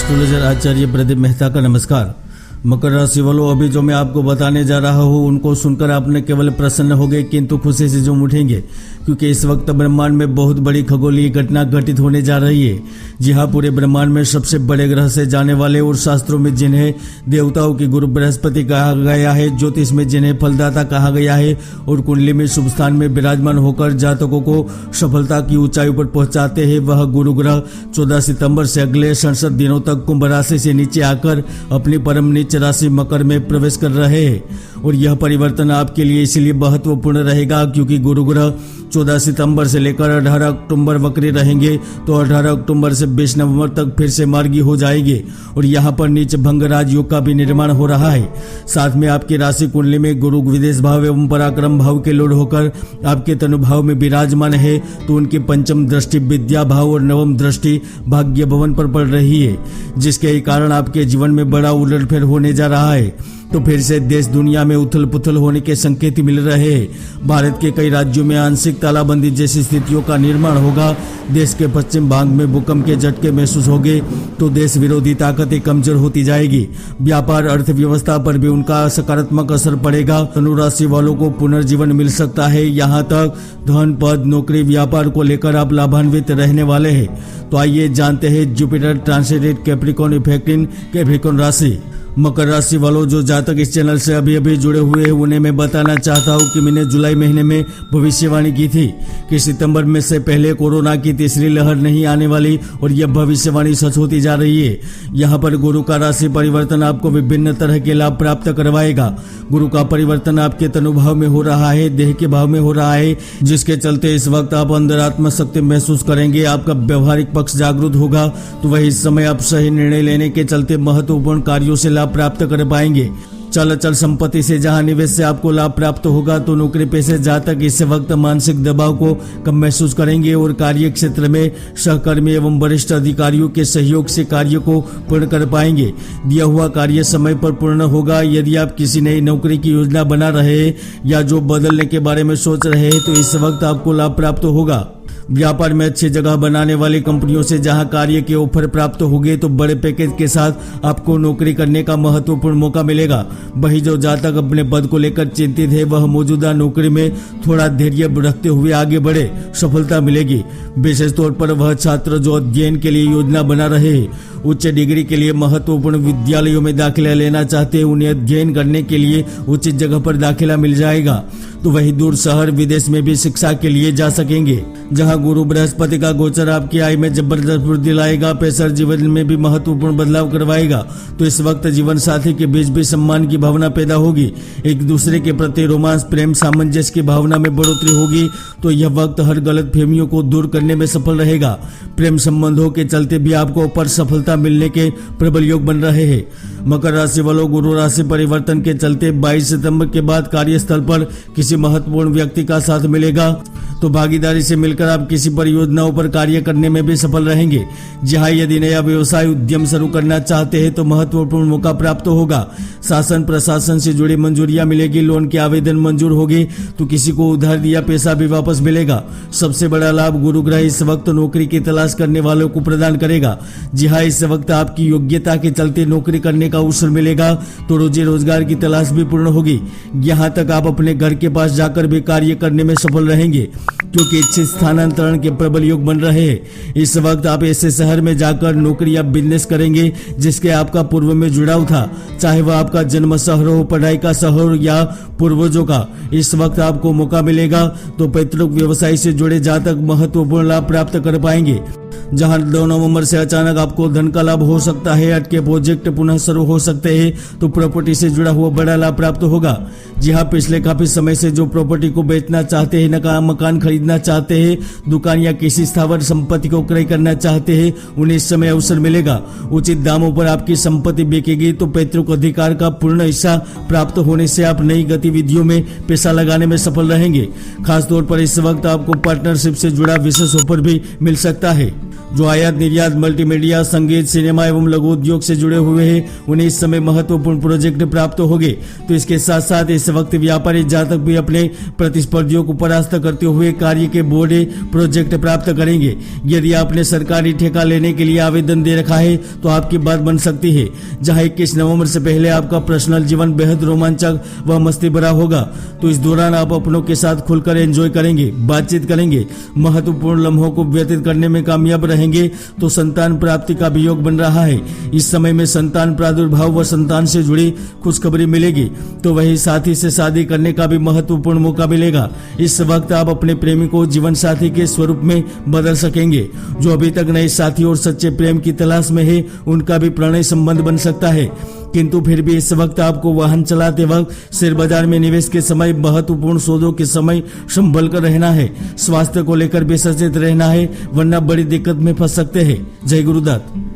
Astrologer आचार्य प्रदीप मेहता का नमस्कार। मकर राशि वालों, अभी जो मैं आपको बताने जा रहा हूँ उनको सुनकर आप न केवल प्रसन्न होंगे किंतु खुशी से झूम उठेंगे, क्योंकि इस वक्त ब्रह्मांड में बहुत बड़ी खगोलीय घटना घटित होने जा रही है। जी हाँ, पूरे ब्रह्मांड में सबसे बड़े ग्रह से जाने वाले और शास्त्रों में जिन्हें देवताओं की गुरु बृहस्पति कहा गया है, ज्योतिष में जिन्हें फलदाता कहा गया है और कुंडली में शुभ स्थान में विराजमान होकर जातकों को सफलता की ऊंचाई पर पहुंचाते हैं, वह गुरु ग्रह 14 सितंबर से अगले 67 दिनों तक कुंभ राशि से नीचे आकर अपनी परम नीच राशि मकर में प्रवेश कर रहे हैं। और यह परिवर्तन आपके लिए इसलिए महत्वपूर्ण रहेगा क्योंकि गुरु ग्रह 14 सितंबर से लेकर 18 अक्टूबर वक्री रहेंगे, तो 18 अक्टूबर से 20 नवंबर तक फिर से मार्गी हो जाएंगे और यहाँ पर नीच भंग राजयोग का भी निर्माण हो रहा है। साथ में आपकी राशि कुंडली में गुरु विदेश भाव एवं पराक्रम भाव के लोड होकर आपके तनु भाव में विराजमान है, तो उनकी पंचम दृष्टि विद्या भाव और नवम दृष्टि भाग्य भवन पर पड़ रही है, जिसके कारण आपके जीवन में बड़ा उलटफेर होने जा रहा है। तो फिर से देश दुनिया में उथल पुथल होने के संकेत मिल रहे हैं। भारत के कई राज्यों में आंशिक तालाबंदी जैसी स्थितियों का निर्माण होगा। देश के पश्चिम भाग में भूकंप के झटके महसूस होंगे, तो देश विरोधी ताकतें कमजोर होती जाएगी। व्यापार अर्थव्यवस्था पर भी उनका सकारात्मक असर पड़ेगा। धनु राशि वालों को पुनर्जीवन मिल सकता है। यहाँ तक धन, पद, नौकरी, व्यापार को लेकर आप लाभान्वित रहने वाले हैं। तो आइए जानते हैं Jupiter transit Capricorn effect in Capricorn राशि। मकर राशि वालों, जो जातक इस चैनल से अभी अभी जुड़े हुए हैं उन्हें मैं बताना चाहता हूं कि मैंने जुलाई महीने में भविष्यवाणी की थी कि सितंबर में से पहले कोरोना की तीसरी लहर नहीं आने वाली, और यह भविष्यवाणी सच होती जा रही है। यहाँ पर गुरु का राशि परिवर्तन आपको विभिन्न तरह के लाभ प्राप्त करवाएगा। गुरु का परिवर्तन आपके तनुभाव में हो रहा है, देह के भाव में हो रहा है, जिसके चलते इस वक्त आप अंदर आत्मशक्ति महसूस करेंगे। आपका व्यवहारिक पक्ष जागरूक होगा, तो वही समय आप सही निर्णय लेने के चलते महत्वपूर्ण कार्यों से प्राप्त कर पाएंगे। चल संपत्ति से जहां निवेश से आपको लाभ प्राप्त होगा, तो नौकरी पेशे जातक इस वक्त मानसिक दबाव को कम महसूस करेंगे और कार्य क्षेत्र में सहकर्मी एवं वरिष्ठ अधिकारियों के सहयोग से कार्य को पूर्ण कर पाएंगे। दिया हुआ कार्य समय पर पूर्ण होगा। यदि आप किसी नई नौकरी की योजना बना रहे हैं या जो बदलने के बारे में सोच रहे हैं, तो इस वक्त आपको लाभ प्राप्त होगा। व्यापार में अच्छी जगह बनाने वाली कंपनियों से जहां कार्य के ऑफर प्राप्त होंगे, तो बड़े पैकेज के साथ आपको नौकरी करने का महत्वपूर्ण मौका मिलेगा। वही जो जातक अपने पद को लेकर चिंतित है, वह मौजूदा नौकरी में थोड़ा धैर्य रखते हुए आगे बढ़े, सफलता मिलेगी। विशेष तौर पर वह छात्र जो अध्ययन के लिए योजना बना रहे हैं, उच्च डिग्री के लिए महत्वपूर्ण विद्यालयों में दाखिला लेना चाहते हैं, उन्हें अध्ययन करने के लिए उचित जगह पर दाखिला मिल जाएगा। तो वही दूर शहर विदेश में भी शिक्षा के लिए जा सकेंगे। जहां गुरु बृहस्पति का गोचर आपकी आय में जबरदस्त वृद्धि लाएगा, पेशेवर जीवन में भी महत्वपूर्ण बदलाव करवाएगा। तो इस वक्त जीवन साथी के बीच भी सम्मान की भावना पैदा होगी। एक दूसरे के प्रति रोमांस, प्रेम, सामंजस्य की भावना में बढ़ोतरी होगी। तो यह वक्त हर गलत फहमियों को दूर करने में सफल रहेगा। प्रेम संबंधों के चलते भी आपको पर सफलता मिलने के प्रबल योग बन रहे हैं। मकर राशि वालों, गुरु राशि परिवर्तन के चलते 22 सितंबर के बाद कार्यस्थल पर किसी महत्वपूर्ण व्यक्ति का साथ मिलेगा, तो भागीदारी से मिलकर आप किसी परियोजनाओं पर कार्य करने में भी सफल रहेंगे। जहां यदि नया व्यवसाय उद्यम शुरू करना चाहते हैं, तो महत्वपूर्ण मौका प्राप्त होगा। शासन प्रशासन से जुड़ी मंजूरियां मिलेगी, लोन के आवेदन मंजूर होगी, तो किसी को उधार दिया पैसा भी वापस मिलेगा। सबसे बड़ा लाभ गुरु ग्रह इस वक्त नौकरी की तलाश करने वालों को प्रदान करेगा। जी हाँ, इस वक्त आपकी योग्यता के चलते नौकरी करने का अवसर मिलेगा, तो रोजी रोजगार की तलाश भी पूर्ण होगी। यहाँ तक आप अपने घर के पास जाकर भी कार्य करने में सफल रहेंगे, क्योंकि इच्छित स्थानांतरण के प्रबल योग बन रहे हैं। इस वक्त आप ऐसे शहर में जाकर नौकरी या बिजनेस करेंगे जिसके आपका पूर्व में जुड़ाव था, चाहे वह आपका जन्म शहर हो, पढ़ाई का शहर या पूर्वजों का। इस वक्त आपको मौका मिलेगा, तो पैतृक व्यवसाय से जुड़े जातक महत्वपूर्ण लाभ प्राप्त कर पाएंगे। जहां 2 नवंबर से अचानक आपको धन का लाभ हो सकता है, अटके प्रोजेक्ट पुनः शुरू हो सकते हैं, तो प्रॉपर्टी से जुड़ा हुआ बड़ा लाभ प्राप्त होगा। जी हाँ, पिछले काफी समय से जो प्रॉपर्टी को बेचना चाहते हैं, मकान खरीदना चाहते हैं, दुकान या किसी स्थावर संपत्ति को क्रय करना चाहते हैं, उन्हें इस समय अवसर मिलेगा। उचित दामों पर आपकी संपत्ति बिकेगी, तो पैतृक अधिकार का पूर्ण हिस्सा प्राप्त होने से आप नई गतिविधियों में पैसा लगाने में सफल रहेंगे। खासतौर पर इस वक्त आपको पार्टनरशिप से जुड़ा विशेष ऑफर भी मिल सकता है। जो आयात निर्यात, मल्टीमीडिया, संगीत, सिनेमा एवं लघु उद्योग से जुड़े हुए हैं उन्हें इस समय महत्वपूर्ण प्रोजेक्ट प्राप्त होंगे। तो इसके साथ साथ इस वक्त व्यापारी जातक भी अपने प्रतिस्पर्धियों को परास्त करते हुए कार्य के बड़े प्रोजेक्ट प्राप्त करेंगे। यदि आपने सरकारी ठेका लेने के लिए आवेदन दे रखा है तो आपकी बात बन सकती है। जहां 21 नवंबर से पहले आपका पर्सनल जीवन बेहद रोमांचक व मस्ती भरा होगा। तो इस दौरान आप अपनों के साथ खुलकर एंजॉय करेंगे, बातचीत करेंगे, महत्वपूर्ण लम्हों को व्यतीत करने में कामयाब रहेंगे। तो संतान प्राप्ति का भी योग बन रहा है। इस समय में संतान प्रादुर्भाव व संतान से जुड़ी खुशखबरी मिलेगी। तो वही साथी से शादी करने का भी महत्वपूर्ण मौका मिलेगा। इस वक्त आप अपने प्रेमी को जीवन साथी के स्वरूप में बदल सकेंगे। जो अभी तक नए साथी और सच्चे प्रेम की तलाश में है उनका भी प्रणय संबंध बन सकता है। किंतु फिर भी इस वक्त आपको वाहन चलाते वक्त शेयर बाजार में निवेश के समय, महत्वपूर्ण सौदों के समय संभल कर रहना है। स्वास्थ्य को लेकर भी सचेत रहना है, वरना बड़ी दिक्कत में फंस सकते हैं। जय गुरुदत्त।